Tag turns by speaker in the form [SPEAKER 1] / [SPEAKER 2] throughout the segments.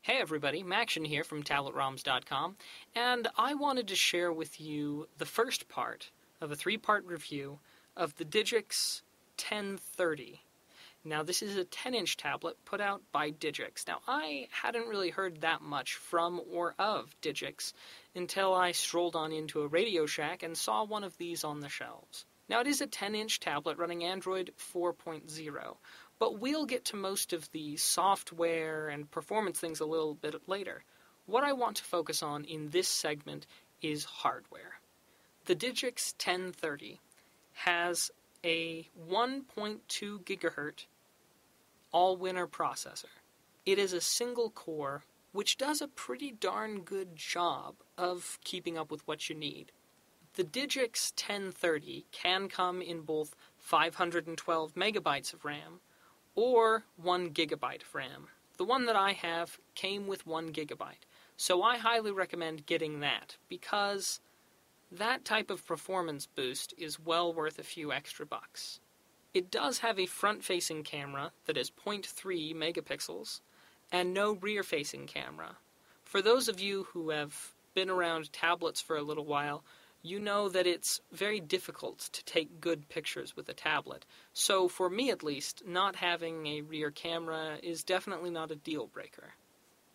[SPEAKER 1] Hey everybody, Maction here from TabletRoms.com, and I wanted to share with you the first part of a three-part review of the Digix 1030. Now this is a 10-inch tablet put out by Digix. Now I hadn't really heard that much from or of Digix until I strolled on into a Radio Shack and saw one of these on the shelves. Now it is a 10-inch tablet running Android 4.0, but we'll get to most of the software and performance things a little bit later. What I want to focus on in this segment is hardware. The Digix 1030 has a 1.2 GHz Allwinner processor. It is a single core, which does a pretty darn good job of keeping up with what you need. The Digix 1030 can come in both 512 megabytes of RAM or 1 gigabyte of RAM. The one that I have came with 1 gigabyte, so I highly recommend getting that because that type of performance boost is well worth a few extra bucks. It does have a front-facing camera that is 0.3 megapixels and no rear-facing camera. For those of you who have been around tablets for a little while, you know that it's very difficult to take good pictures with a tablet. So for me at least, not having a rear camera is definitely not a deal breaker.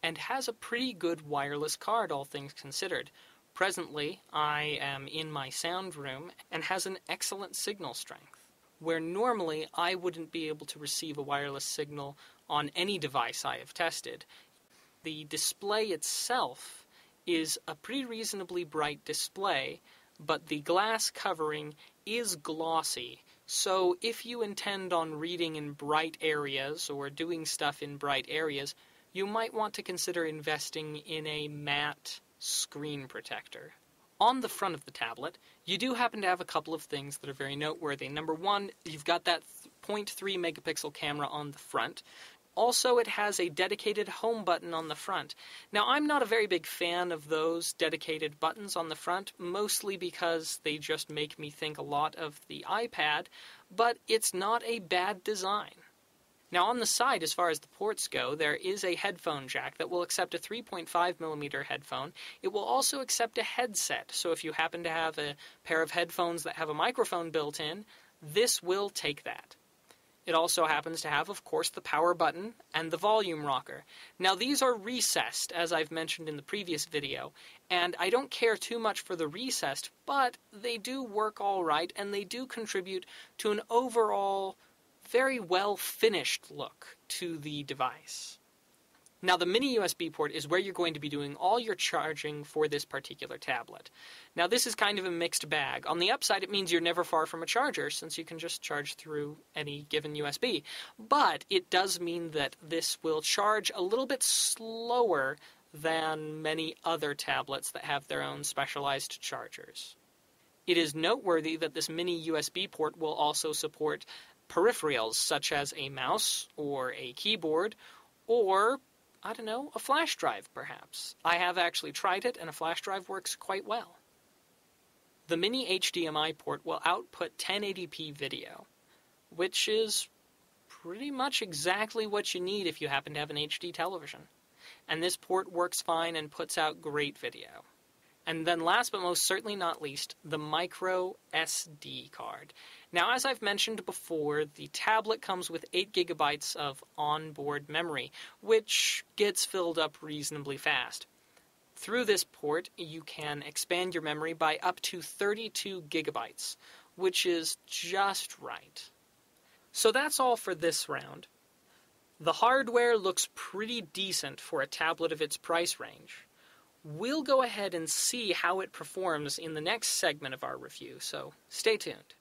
[SPEAKER 1] And has a pretty good wireless card, all things considered. Presently, I am in my sound room and has an excellent signal strength, where normally I wouldn't be able to receive a wireless signal on any device I have tested. The display itself is a pretty reasonably bright display, but the glass covering is glossy, so if you intend on reading in bright areas or doing stuff in bright areas, you might want to consider investing in a matte screen protector. On the front of the tablet, you do happen to have a couple of things that are very noteworthy. Number one, you've got that 0.3 megapixel camera on the front. Also, it has a dedicated home button on the front. Now, I'm not a very big fan of those dedicated buttons on the front, mostly because they just make me think a lot of the iPad, but it's not a bad design. Now, on the side, as far as the ports go, there is a headphone jack that will accept a 3.5mm headphone. It will also accept a headset, so if you happen to have a pair of headphones that have a microphone built in, this will take that. It also happens to have, of course, the power button and the volume rocker. Now, these are recessed, as I've mentioned in the previous video, and I don't care too much for the recessed, but they do work all right, and they do contribute to an overall very well-finished look to the device. Now, the mini USB port is where you're going to be doing all your charging for this particular tablet. Now, this is kind of a mixed bag. On the upside, it means you're never far from a charger, since you can just charge through any given USB. But it does mean that this will charge a little bit slower than many other tablets that have their own specialized chargers. It is noteworthy that this mini USB port will also support peripherals, such as a mouse or a keyboard, or I don't know, a flash drive, perhaps. I have actually tried it, and a flash drive works quite well. The mini HDMI port will output 1080p video, which is pretty much exactly what you need if you happen to have an HD television. And this port works fine and puts out great video. And then last but most certainly not least, the micro SD card. Now, as I've mentioned before, the tablet comes with 8 gigabytes of onboard memory, which gets filled up reasonably fast. Through this port, you can expand your memory by up to 32 gigabytes, which is just right. So that's all for this round. The hardware looks pretty decent for a tablet of its price range. We'll go ahead and see how it performs in the next segment of our review, so stay tuned.